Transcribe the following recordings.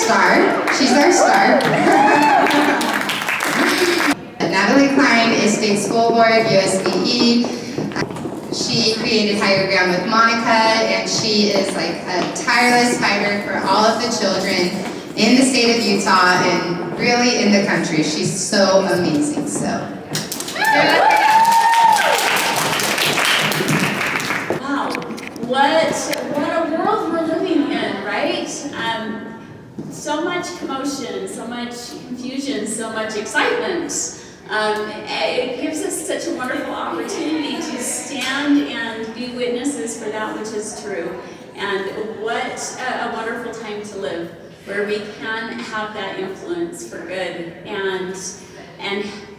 star. She's our star. Natalie Cline is State School Board, USBE. She created Higher Ground with Monica, and she is like a tireless fighter for all of the children in the state of Utah and really in the country. She's so amazing. So. Wow, what a world we're living in, right? So much commotion, so much confusion, so much excitement. It gives us such a wonderful opportunity to stand and be witnesses for that which is true. And what a wonderful time to live, where we can have that influence for good and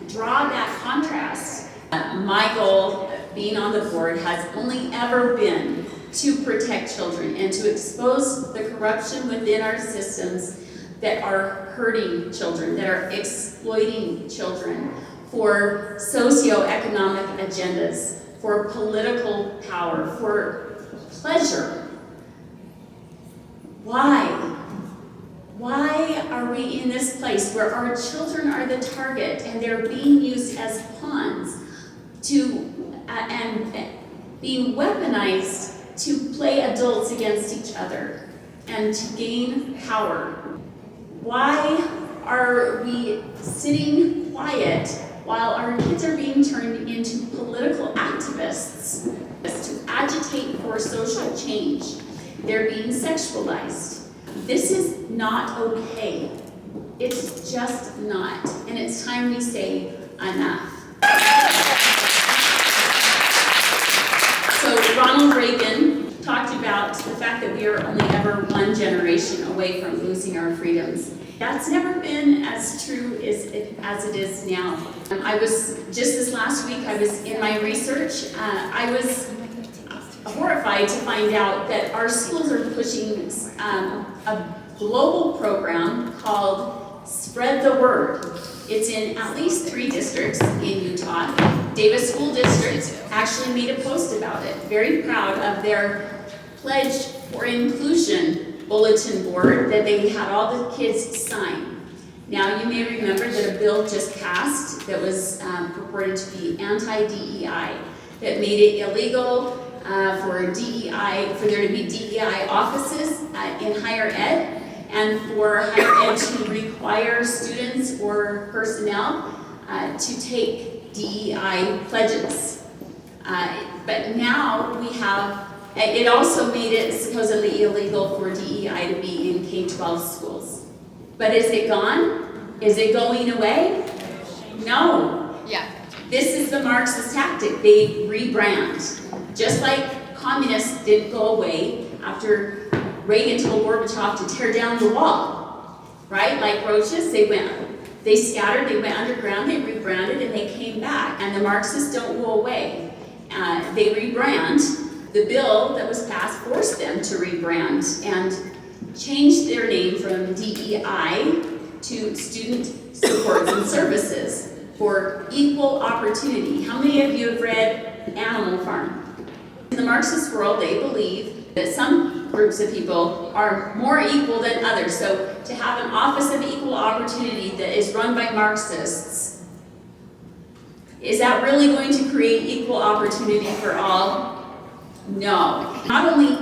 draw that contrast. My goal, being on the board, has only ever been to protect children and to expose the corruption within our systems that are hurting children, that are exploiting children for socioeconomic agendas, for political power, for pleasure. Why? Why are we in this place where our children are the target and they're being used as pawns and being weaponized to play adults against each other and to gain power? Why are we sitting quiet while our kids are being turned into political activists to agitate for social change? They're being sexualized. This is not okay. It's just not. And it's time we say enough. So Ronald Reagan talked about the fact that we are only ever one generation away from losing our freedoms. That's never been as true as it is now. I was, just this last week, I was in my research, I was horrified to find out that our schools are pushing a global program called Spread the Word. It's in at least 3 districts in Utah. Davis School District actually made a post about it, very proud of their Pledge for Inclusion bulletin board that they had all the kids sign. Now, you may remember that a bill just passed that was purported to be anti-DEI, that made it illegal for there to be DEI offices in higher ed, and for higher ed to require students or personnel to take DEI pledges. But now we have, it also made it supposedly illegal for DEI to be in K-12 schools. But is it gone? Is it going away? No. Yeah. This is the Marxist tactic. They rebrand. Just like communists didn't go away after Reagan told Gorbachev to tear down the wall, right? Like roaches, they scattered, they went underground, they rebranded, and they came back. And the Marxists don't go away. They rebrand. The bill that was passed forced them to rebrand and change their name from DEI to Student Supports and Services for equal opportunity. How many of you have read Animal Farm? In the Marxist world, they believe that some groups of people are more equal than others. So to have an office of equal opportunity that is run by Marxists, is that really going to create equal opportunity for all? No. Not only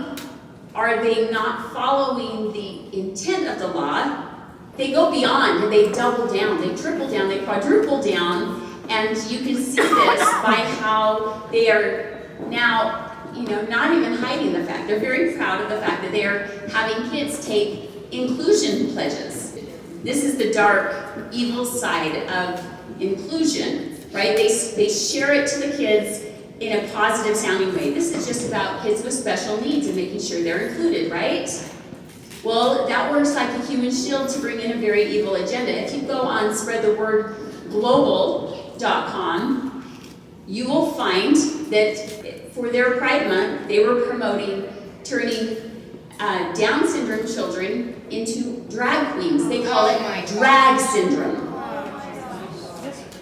are they not following the intent of the law, they go beyond and they double down, they triple down, they quadruple down, and you can see this by how they are now, not even hiding the fact. They're very proud of the fact that they are having kids take inclusion pledges. This is the dark, evil side of inclusion, right? They share it to the kids in a positive sounding way. This is just about kids with special needs and making sure they're included, right? Well, that works like a human shield to bring in a very evil agenda. If you go on spreadthewordglobal.com, you will find that for their Pride Month, they were promoting turning Down syndrome children into drag queens. They call it drag syndrome.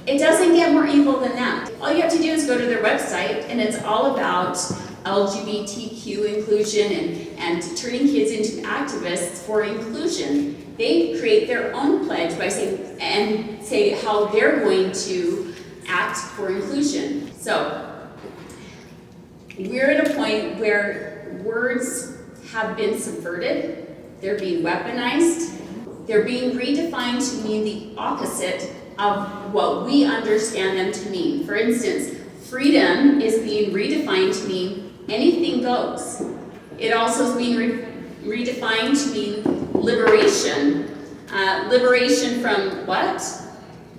It doesn't get more evil than that. All you have to do is go to their website, and it's all about LGBTQ inclusion and turning kids into activists for inclusion. They create their own pledge by say how they're going to act for inclusion. So we're at a point where words have been subverted, they're being weaponized, they're being redefined to mean the opposite of what we understand them to mean. For instance, freedom is being redefined to mean anything goes. It also is being redefined to mean liberation. Liberation from what?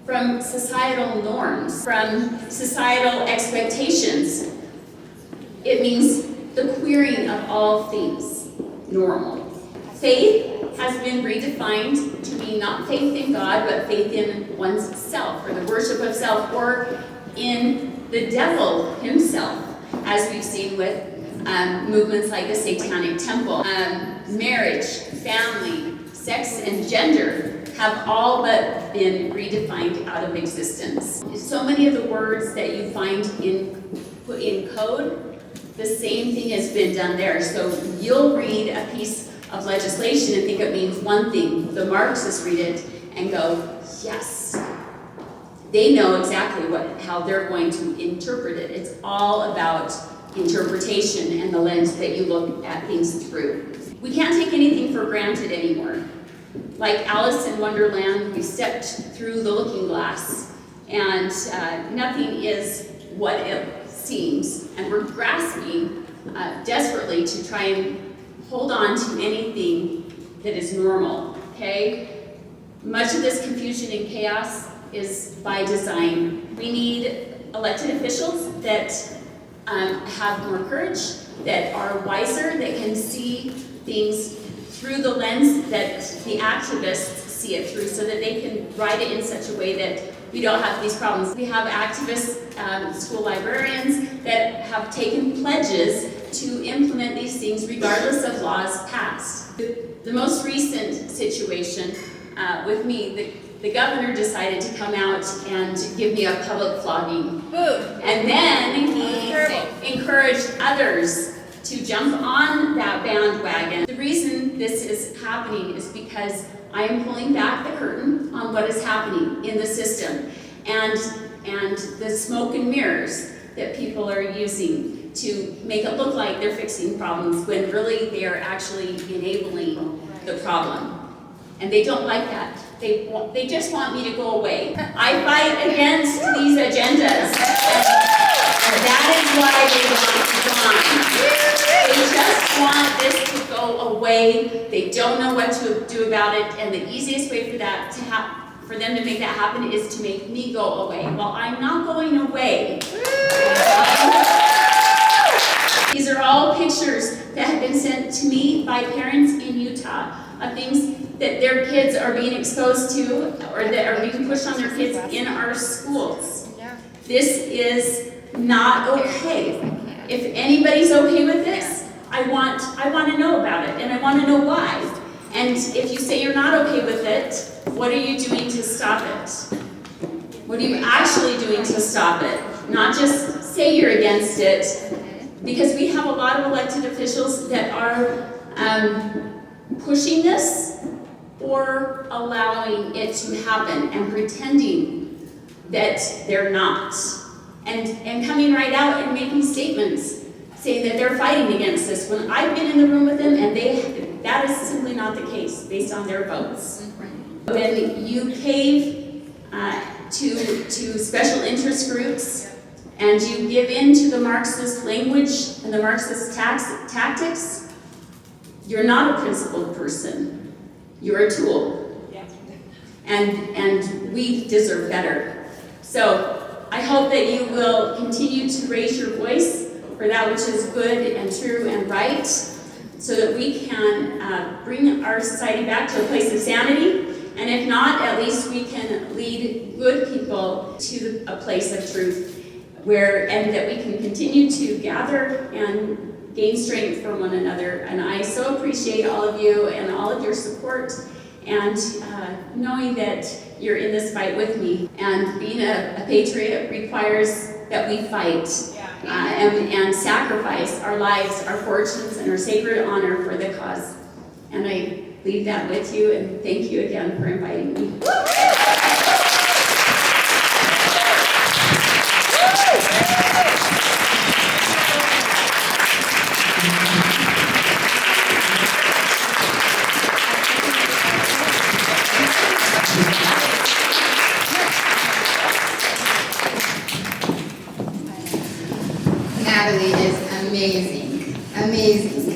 From societal norms, from societal expectations. It means the queering of all things normal. Faith has been redefined to be not faith in God, but faith in one's self, or the worship of self, or in the devil himself, as we've seen with movements like the Satanic Temple. Marriage, family, sex, and gender have all but been redefined out of existence. So many of the words that you find put in code, the same thing has been done there. So you'll read a piece of legislation and think it means one thing. The Marxists read it and go, yes. They know exactly how they're going to interpret it. It's all about interpretation and the lens that you look at things through. We can't take anything for granted anymore. Like Alice in Wonderland, we stepped through the looking glass, and nothing is what it seems. And we're grasping desperately to try and hold on to anything that is normal, okay? Much of this confusion and chaos is by design. We need elected officials that have more courage, that are wiser, that can see things through the lens that the activists see it through, so that they can write it in such a way that we don't have these problems. We have activists, school librarians, that have taken pledges to implement these things regardless of laws passed. The most recent situation with me, the governor decided to come out and give me a public flogging. And then he encouraged others to jump on that bandwagon. The reason this is happening is because I am pulling back the curtain on what is happening in the system and the smoke and mirrors that people are using to make it look like they're fixing problems when really they are actually enabling the problem. And they don't like that. They just want me to go away. I fight against these agendas. And that is why they want to gone. They just want this to go away. They don't know what to do about it. And the easiest way for that for them to make that happen is to make me go away. Well, I'm not going away. These are all pictures that have been sent to me by parents in Utah of things that their kids are being exposed to or that are being pushed on their kids in our schools. This is not okay. If anybody's okay with this, I want to know about it, and I want to know why. And if you say you're not okay with it, what are you doing to stop it? What are you actually doing to stop it? Not just say you're against it, because we have a lot of elected officials that are pushing this or allowing it to happen and pretending that they're not. And coming right out and making statements saying that they're fighting against this, when I've been in the room with them and that is simply not the case based on their votes. When you cave to special interest groups and you give in to the Marxist language and the Marxist tactics, you're not a principled person. You're a tool. And we deserve better. So I hope that you will continue to raise your voice for that which is good and true and right, so that we can bring our society back to a place of sanity. And if not, at least we can lead good people to a place of truth, and that we can continue to gather and gain strength from one another. And I so appreciate all of you and all of your support, and knowing that you're in this fight with me. And being a patriot requires that we fight. and sacrifice our lives, our fortunes, and our sacred honor for the cause. And I leave that with you, and thank you again for inviting me. Natalie is amazing, amazing.